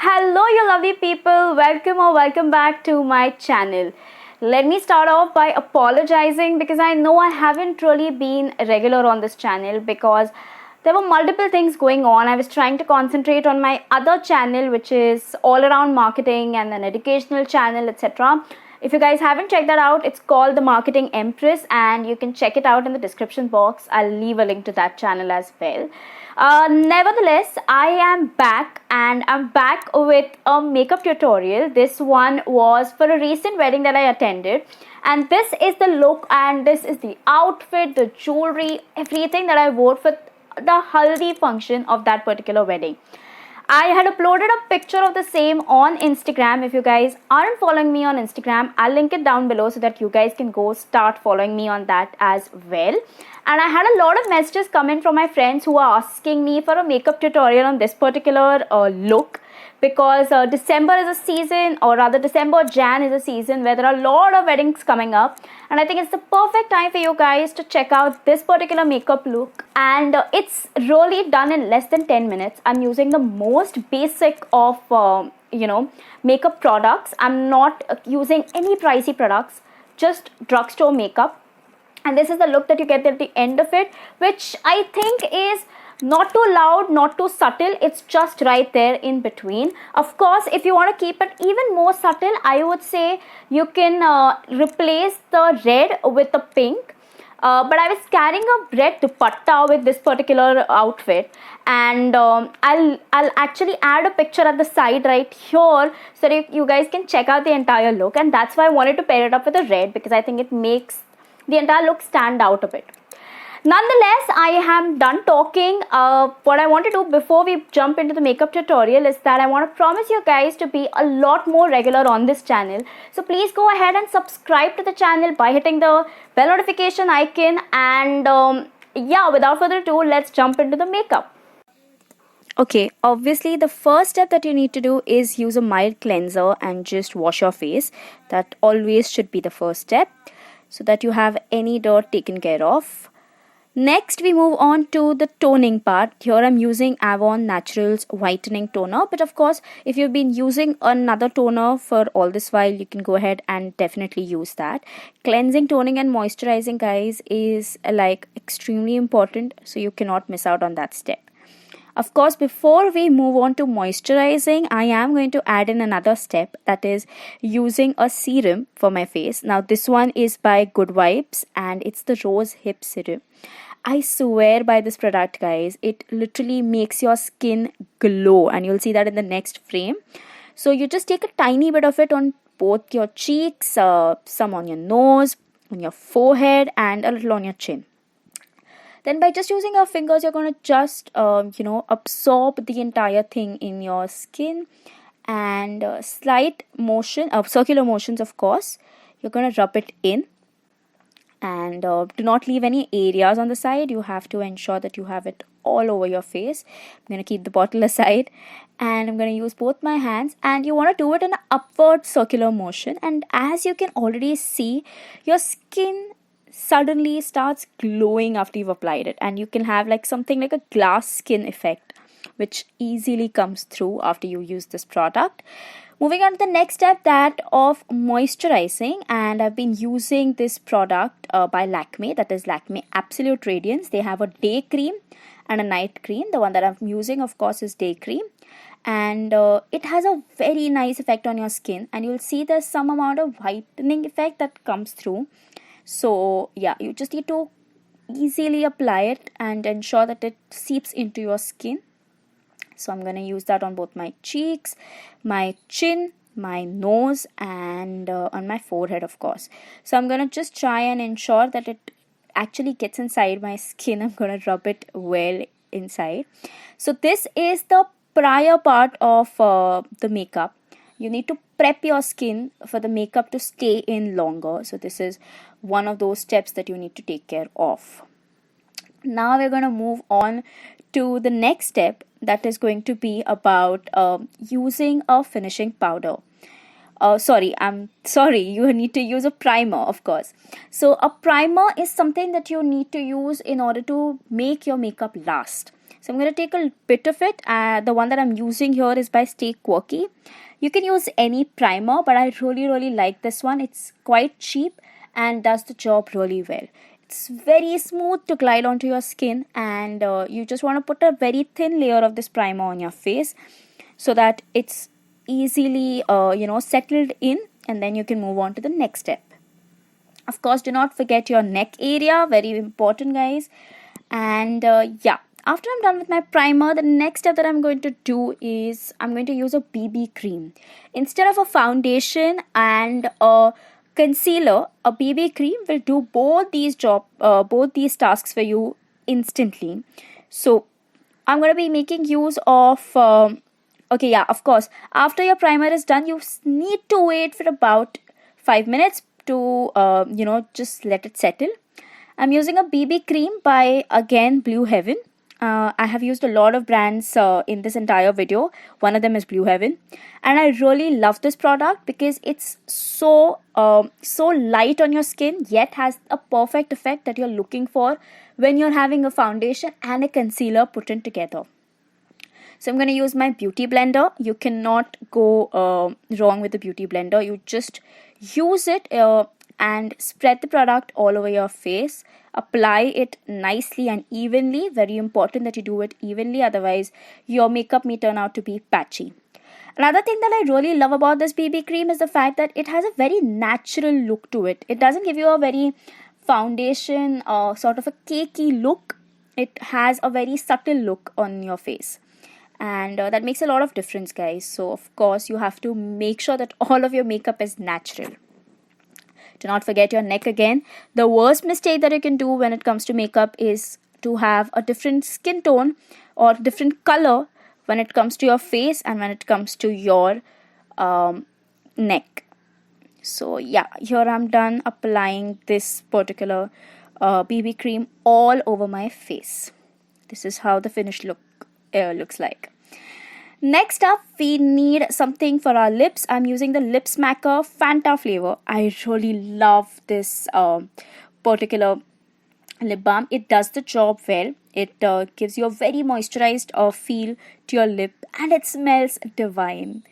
Hello, you lovely people. Welcome back to my channel. Let me start off by apologizing because I know I haven't really been regular on this channel because there were multiple things going on. I was trying to concentrate on my other channel, which is all around marketing and an educational channel, etc. If you guys haven't checked that out, it's called The Marketing Empress, and you can check it out in the description box. I'll leave a link to that channel as well. Nevertheless, I am back, and I'm back with a makeup tutorial. This one was for a recent wedding that I attended, and this is the look and this is the outfit, the jewelry, everything that I wore for the haldi function of that particular wedding. I had uploaded a picture of the same on Instagram. If you guys aren't following me on Instagram, I'll link it down below so that you guys can go start following me on that as well. And I had a lot of messages coming from my friends who are asking me for a makeup tutorial on this particular look, because December is a season, or rather December Jan is a season where there are a lot of weddings coming up, and I think it's the perfect time for you guys to check out this particular makeup look. And it's really done in less than 10 minutes. I'm using the most basic of makeup products. I'm not using any pricey products, just drugstore makeup. And this is the look that you get at the end of it, which I think is not too loud, not too subtle. It's just right there in between. Of course, if you want to keep it even more subtle, I would say you can replace the red with the pink. But I was carrying a red dupatta with this particular outfit, and I'll actually add a picture at the side right here so that you guys can check out the entire look. And that's why I wanted to pair it up with a red, because I think it makes the entire look stand out a bit. Nonetheless, I am done talking. What I want to do before we jump into the makeup tutorial is that I want to promise you guys to be a lot more regular on this channel. So please go ahead and subscribe to the channel by hitting the bell notification icon. And yeah, without further ado, let's jump into the makeup. Okay, obviously the first step that you need to do is use a mild cleanser and just wash your face. That always should be the first step, so that you have any dirt taken care of. Next, we move on to the toning part. Here I'm using Avon Naturals Whitening Toner. But of course, if you've been using another toner for all this while, you can go ahead and definitely use that. Cleansing, toning and moisturizing, guys, is like extremely important. So you cannot miss out on that step. Of course, before we move on to moisturizing, I am going to add in another step, that is using a serum for my face. Now, this one is by Good Vibes and it's the Rose Hip Serum. I swear by this product, guys. It literally makes your skin glow, and you'll see that in the next frame. So you just take a tiny bit of it on both your cheeks, some on your nose, on your forehead, and a little on your chin. Then by just using your fingers, you're going to just absorb the entire thing in your skin, and slight motion of circular motions, of course, you're going to rub it in. And do not leave any areas on the side. You have to ensure that you have it all over your face. I'm going to keep the bottle aside, and I'm going to use both my hands, and you want to do it in an upward circular motion. And as you can already see, your skin suddenly starts glowing after you've applied it, and you can have like something like a glass skin effect, which easily comes through after you use this product. Moving on to the next step, that of moisturizing, and I've been using this product by Lakme, that is Lakme Absolute Radiance. They have a day cream and a night cream. The one that I'm using, of course, is day cream, and it has a very nice effect on your skin, and you'll see there's some amount of whitening effect that comes through. So yeah, you just need to easily apply it and ensure that it seeps into your skin. So I'm going to use that on both my cheeks, my chin, my nose, and on my forehead, of course. So I'm going to just try and ensure that it actually gets inside my skin. I'm going to rub it well inside. So this is the prior part of the makeup. You need to prep your skin for the makeup to stay in longer. So this is one of those steps that you need to take care of. Now we're going to move on to the next step, that is going to be about using a finishing powder. You need to use a primer, of course. So a primer is something that you need to use in order to make your makeup last. So I'm going to take a bit of it. The one that I'm using here is by Stay Quirky. You can use any primer, but I really like this one. It's quite cheap and does the job really well. It's very smooth to glide onto your skin, and you just want to put a very thin layer of this primer on your face so that it's easily settled in, and then you can move on to the next step. Of course, do not forget your neck area, very important, guys. And after I'm done with my primer, the next step that I'm going to do is I'm going to use a BB cream. Instead of a foundation and a concealer, a BB cream will do both these tasks for you instantly. So I'm going to be making use of of course, after your primer is done, you need to wait for about 5 minutes to just let it settle. I'm using a BB cream by, again, Blue Heaven. I have used a lot of brands in this entire video. One of them is Blue Heaven, and I really love this product because it's so light on your skin, yet has a perfect effect that you're looking for when you're having a foundation and a concealer put in together. So I'm going to use my beauty blender. You cannot go wrong with the beauty blender. You just use it and spread the product all over your face. Apply it nicely and evenly. Very important that you do it evenly, otherwise your makeup may turn out to be patchy. Another thing that I really love about this BB cream is the fact that it has a very natural look to it. It doesn't give you a very foundation or sort of a cakey look. It has a very subtle look on your face. And that makes a lot of difference, guys. So of course you have to make sure that all of your makeup is natural. Do not forget your neck again. The worst mistake that you can do when it comes to makeup is to have a different skin tone or different color when it comes to your face and when it comes to your neck. So yeah, here I'm done applying this particular BB cream all over my face. This is how the finished look looks like. Next up, we need something for our lips. I'm using the Lip Smacker Fanta flavor. I really love this particular lip balm. It does the job well. It gives you a very moisturized feel to your lip, and it smells divine.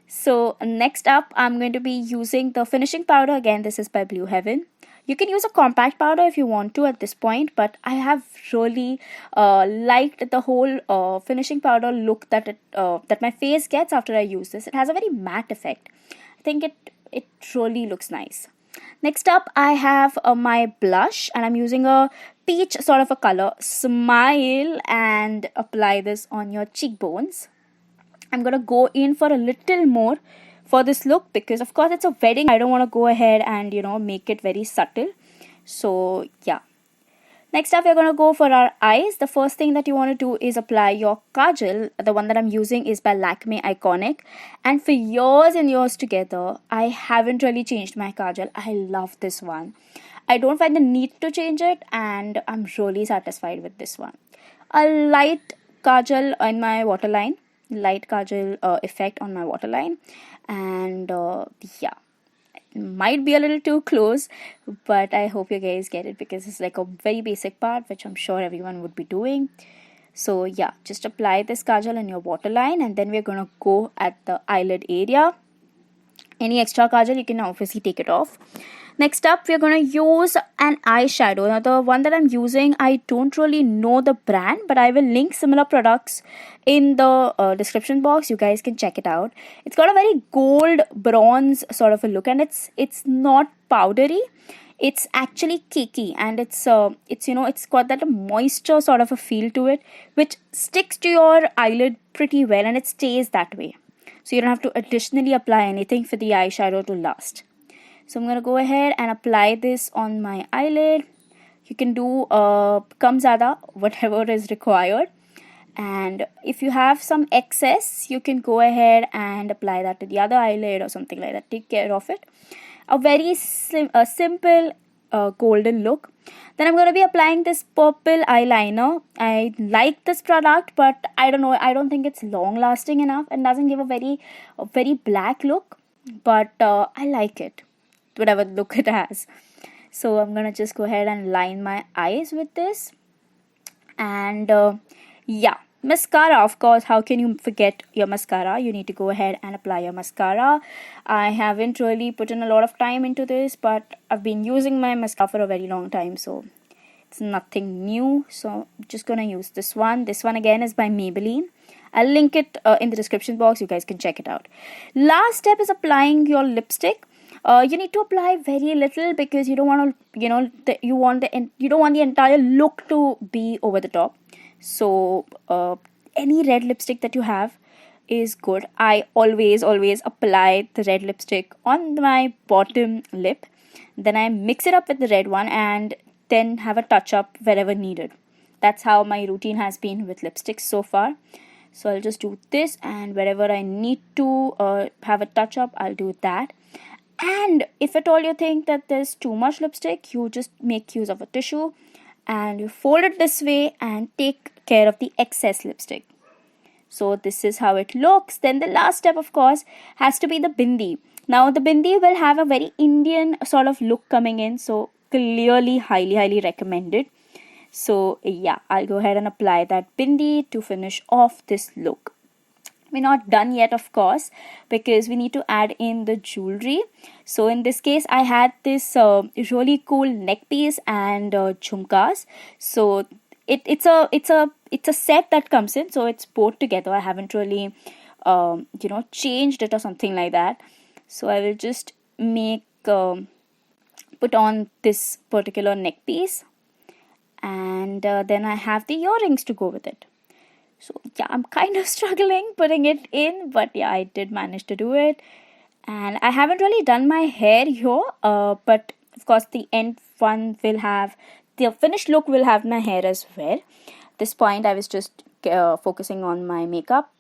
So next up, I'm going to be using the finishing powder. Again, this is by Blue Heaven. You can use a compact powder if you want to at this point, but I have really liked the whole finishing powder look that my face gets after I use this. It has a very matte effect. I think it really looks nice. Next up, I have my blush, and I'm using a peach sort of a color. Smile and apply this on your cheekbones. I'm going to go in for a little more for this look because of course it's a wedding. I don't want to go ahead and make it very subtle. So yeah. Next up, we're going to go for our eyes. The first thing that you want to do is apply your kajal. The one that I'm using is by Lakme Iconic. And for years and years together, I haven't really changed my kajal. I love this one. I don't find the need to change it, and I'm really satisfied with this one. A light kajal in my waterline. Light kajal effect on my waterline. And yeah. Might be a little too close, but I hope you guys get it because it's like a very basic part which I'm sure everyone would be doing. So yeah, just apply this kajal in your waterline, and then we're gonna go at the eyelid area. Any extra kajal, you can obviously take it off. Next up, we're going to use an eyeshadow. Now, the one that I'm using, I don't really know the brand, but I will link similar products in the description box. You guys can check it out. It's got a very gold bronze sort of a look, and it's not powdery. It's actually cakey, and it's got that moisture sort of a feel to it, which sticks to your eyelid pretty well, and it stays that way. So you don't have to additionally apply anything for the eyeshadow to last. So I'm going to go ahead and apply this on my eyelid. You can do kam zyada, whatever is required. And if you have some excess, you can go ahead and apply that to the other eyelid or something like that. Take care of it. A very simple golden look. Then I'm going to be applying this purple eyeliner. I like this product, but I don't know. I don't think it's long lasting enough and doesn't give a very black look. But I like it, whatever look it has. So I'm going to just go ahead and line my eyes with this. And Yeah, mascara, of course. How can you forget your mascara? You need to go ahead and apply your mascara. I haven't really put in a lot of time into this, but I've been using my mascara for a very long time, so it's nothing new. So I'm just gonna use this one. This one again is by Maybelline. I'll link it in the description box. You guys can check it out. Last step is applying your lipstick. You need to apply very little because you don't want to, you don't want the entire look to be over the top. So any red lipstick that you have is good. I always apply the red lipstick on my bottom lip, then I mix it up with the red one and then have a touch up wherever needed. That's how my routine has been with lipsticks so far. So I'll just do this, and wherever I need to have a touch up, I'll do that. And if at all you think that there's too much lipstick, you just make use of a tissue and you fold it this way and take care of the excess lipstick. So this is how it looks. Then the last step, of course, has to be the bindi. Now the bindi will have a very Indian sort of look coming in, so clearly highly recommended. So yeah, I'll go ahead and apply that bindi to finish off this look. We're not done yet, of course, because we need to add in the jewelry. So in this case, I had this really cool neck piece and jhumkas. So it's a set that comes in, so it's both together. I haven't really changed it or something like that. So I will just make put on this particular neck piece, and then I have the earrings to go with it. So yeah, I'm kind of struggling putting it in, but yeah, I did manage to do it. And I haven't really done my hair here, but of course the end one will have, the finished look will have my hair as well. At this point I was just focusing on my makeup.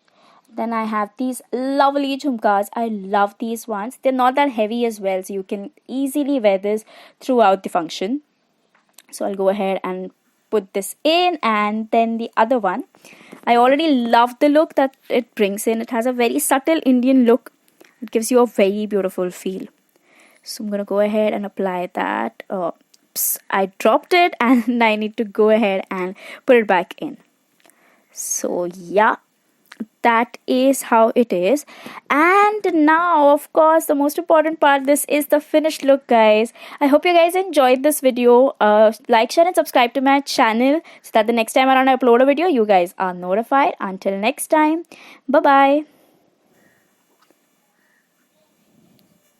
Then I have these lovely jhumkas. I love these ones. They're not that heavy as well, so you can easily wear this throughout the function. So I'll go ahead and put this in, and then the other one. I already love the look that it brings in. It has a very subtle Indian look. It gives you a very beautiful feel. So I'm going to go ahead and apply that. Oops, I dropped it and I need to go ahead and put it back in. So yeah, that is how it is. And now, of course, the most important part, this is the finished look, guys. I hope you guys enjoyed this video. Like, share and subscribe to my channel so that the next time around I upload a video, you guys are notified. Until next time, bye bye.